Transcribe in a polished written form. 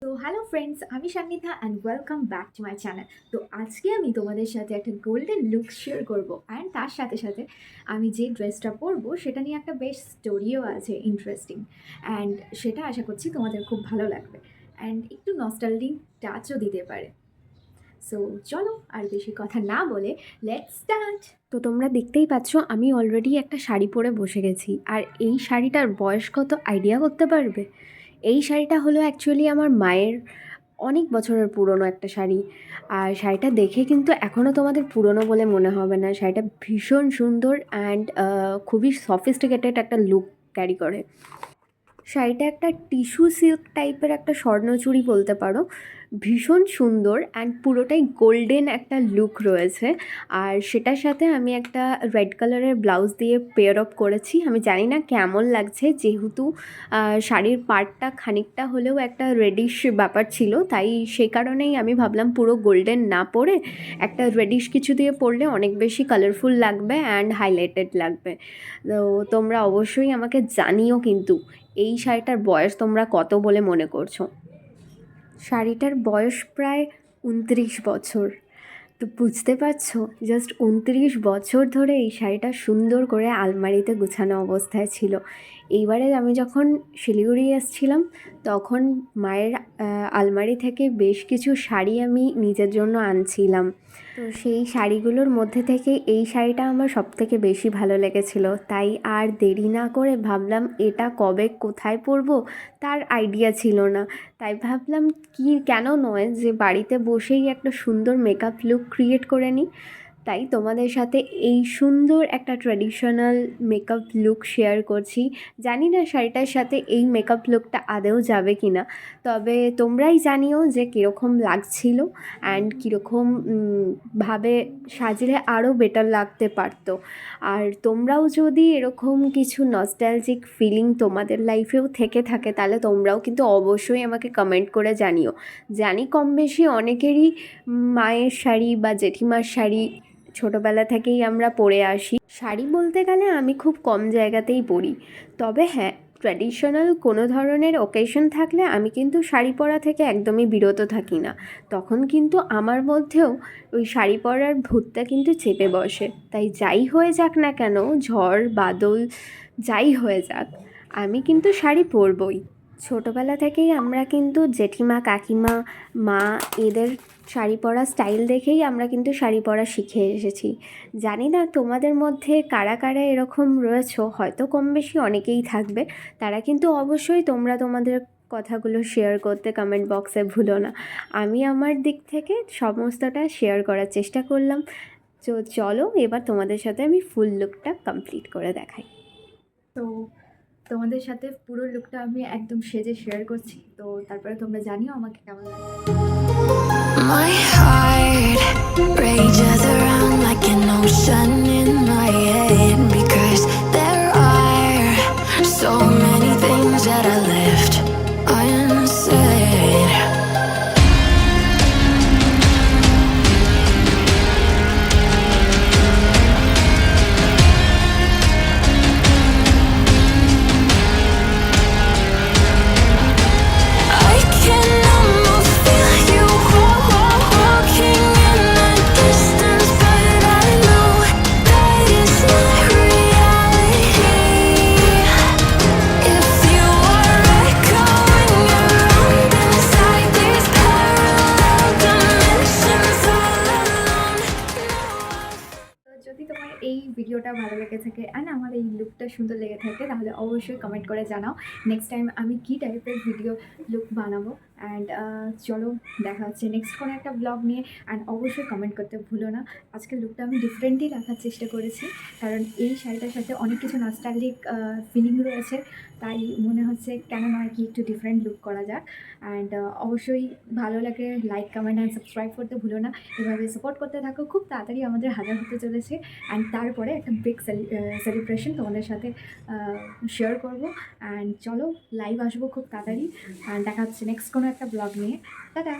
তো hello friends, আমি Sannidha and welcome back to my channel. তো আজকে আমি তোমাদের সাথে একটা গোল্ডেন লুক শেয়ার করব, অ্যান্ড তার সাথে সাথে আমি যে ড্রেসটা পরবো সেটা নিয়ে একটা বেশ স্টোরিও আছে ইন্টারেস্টিং, অ্যান্ড সেটা আশা করছি তোমাদের খুব ভালো লাগবে অ্যান্ড একটু নস্টালজিক টাচও দিতে পারে। সো চলো আর বেশি কথা না বলে লেটস স্টার্ট। তো তোমরা দেখতেই পাচ্ছ আমি অলরেডি একটা শাড়ি পরে বসে গেছি, আর এই শাড়িটার বয়স কত আইডিয়া করতে পারবে? এই শাড়িটা হলো অ্যাকচুয়ালি আমার মায়ের অনেক বছরের পুরনো একটা শাড়ি। আর শাড়িটা দেখে কিন্তু এখনও তোমাদের পুরনো বলে মনে হবে না। শাড়িটা ভীষণ সুন্দর অ্যান্ড খুবই সফিস্টিকেটেড একটা লুক ক্যারি করে। শাড়িটা একটা টিস্যু সিল্ক টাইপের একটা স্বর্ণচুড়ি বলতে পারো, ভীষণ সুন্দর অ্যান্ড পুরোটাই গোল্ডেন একটা লুক রয়েছে। আর সেটার সাথে আমি একটা রেড কালারের ব্লাউজ দিয়ে পেয়ার আপ করেছি। আমি জানি না কেমন লাগছে, যেহেতু শাড়ির পার্টটা খানিকটা হলেও একটা রেডিশ ব্যাপার ছিল, তাই সেই কারণেই আমি ভাবলাম পুরো গোল্ডেন না পরে একটা রেডিশ কিছু দিয়ে পরলে অনেক বেশি কালারফুল লাগবে অ্যান্ড হাইলাইটেড লাগবে। তো তোমরা অবশ্যই আমাকে জানিও কিন্তু এই শাড়িটার বয়স তোমরা কত বলে মনে করছো। শাড়িটার বয়স প্রায় 29 বছর। তো বুঝতে পারছো, জাস্ট 29 বছর ধরে এই শাড়িটা সুন্দর করে আলমারিতে গুছানো অবস্থায় ছিল। এইবারে আমি যখন শিলিগুড়ি এসেছিলাম তখন মায়ের আলমারি থেকে বেশ কিছু শাড়ি আমি নিজের জন্য আনছিলাম। তো সেই শাড়িগুলোর মধ্যে থেকে এই শাড়িটা আমার সবথেকে বেশি ভালো লেগেছিল, তাই আর দেরি না করে ভাবলাম এটা কবে কোথায় পরবো তার আইডিয়া ছিল না। তাই ভাবলাম কেন নয় যে বাড়িতে বসেই একটা সুন্দর মেকআপ লুক ক্রিয়েট করে নিই। তাই তোমাদের সাথে এই সুন্দর একটা ট্র্যাডিশনাল মেকআপ লুক শেয়ার করছি। জানি না শাড়িটার সাথে এই মেকআপ লুকটা আদৌ যাবে কি না, তবে তোমরাই জানিও যে কীরকম লাগছিল অ্যান্ড কীরকম ভাবে সাজলে আরও বেটার লাগতে পারতো। আর তোমরাও যদি এরকম কিছু নস্টালজিক ফিলিং তোমাদের লাইফেও থেকে থাকে তাহলে তোমরাও কিন্তু অবশ্যই আমাকে কমেন্ট করে জানিও। জানি কম বেশি অনেকেরই মায়ের শাড়ি বা জেঠিমার শাড়ি ছোটোবেলা থেকেই আমরা পরে আসি। শাড়ি বলতে গেলে আমি খুব কম জায়গাতেই পরি, তবে হ্যাঁ, ট্র্যাডিশনাল কোনো ধরনের ওকেশন থাকলে আমি কিন্তু শাড়ি পরা থেকে একদমই বিরত থাকি না। তখন কিন্তু আমার মধ্যেও ওই শাড়ি পরার ভূতটা কিন্তু চেপে বসে। তাই যাই হয়ে যাক না কেন, ঝড় বাদল যাই হয়ে যাক, আমি কিন্তু শাড়ি পরবই। ছোটোবেলা থেকেই আমরা কিন্তু জেঠিমা কাকিমা মা এদের শাড়ি পরা স্টাইল দেখেই আমরা কিন্তু শাড়ি পরা শিখে এসেছি। জানি না তোমাদের মধ্যে কারা কারা এরকম রয়েছো, হয়তো কম বেশি অনেকেই থাকবে। তারা কিন্তু অবশ্যই তোমরা তোমাদের কথাগুলো শেয়ার করতে কমেন্ট বক্সে ভুলো না। আমি আমার দিক থেকে সমস্তটা শেয়ার করার চেষ্টা করলাম। তো চলো এবার তোমাদের সাথে আমি ফুল লুকটা কমপ্লিট করে দেখাই। তো তোমাদের সাথে পুরো লুকটা আমি একদম সেজে শেয়ার করছি, তো তারপরে তোমরা জানিও আমাকে কেমন লাগে। My heart rages around like an ocean in my head, because there are so many things that I left unsaid. I can almost feel you walking in the distance, but I know that it's not reality. If you are echoing around inside these parallel dimensions all alone. তো যদি তোমার এই ভিডিওটা ভালো লেগে থাকে and আমার এই লুকটা সুন্দর লেগে থাকে তাহলে অবশ্যই কমেন্ট করে জানাও নেক্সট টাইম আমি কী টাইপের ভিডিও লুক বানাবো। অ্যান্ড চলো দেখা হচ্ছে নেক্সট কোনো একটা ব্লগ নিয়ে, অ্যান্ড অবশ্যই কমেন্ট করতে ভুলো না। আজকের লুকটা আমি ডিফারেন্টই রাখার চেষ্টা করেছি, কারণ এই শাড়িটার সাথে অনেক কিছু নস্টালজিক ফিলিং রয়েছে, তাই মনে হচ্ছে কেন নয় কি একটু ডিফারেন্ট লুক করা যাক। অ্যান্ড অবশ্যই ভালো লাগে লাইক কমেন্ট অ্যান্ড সাবস্ক্রাইব করতে ভুলো না। এভাবে সাপোর্ট করতে থাকো, খুব তাড়াতাড়ি আমাদের 1000 হতে চলেছে, অ্যান্ড তারপরে একটা বিগ সেলিব্রেশন তোমাদের সাথে শেয়ার করবো। অ্যান্ড চলো লাইভ আসবো খুব তাড়াতাড়ি, অ্যান্ড দেখা হচ্ছে নেক্সট কোনো একটা ব্লগ নিয়ে। টাটা।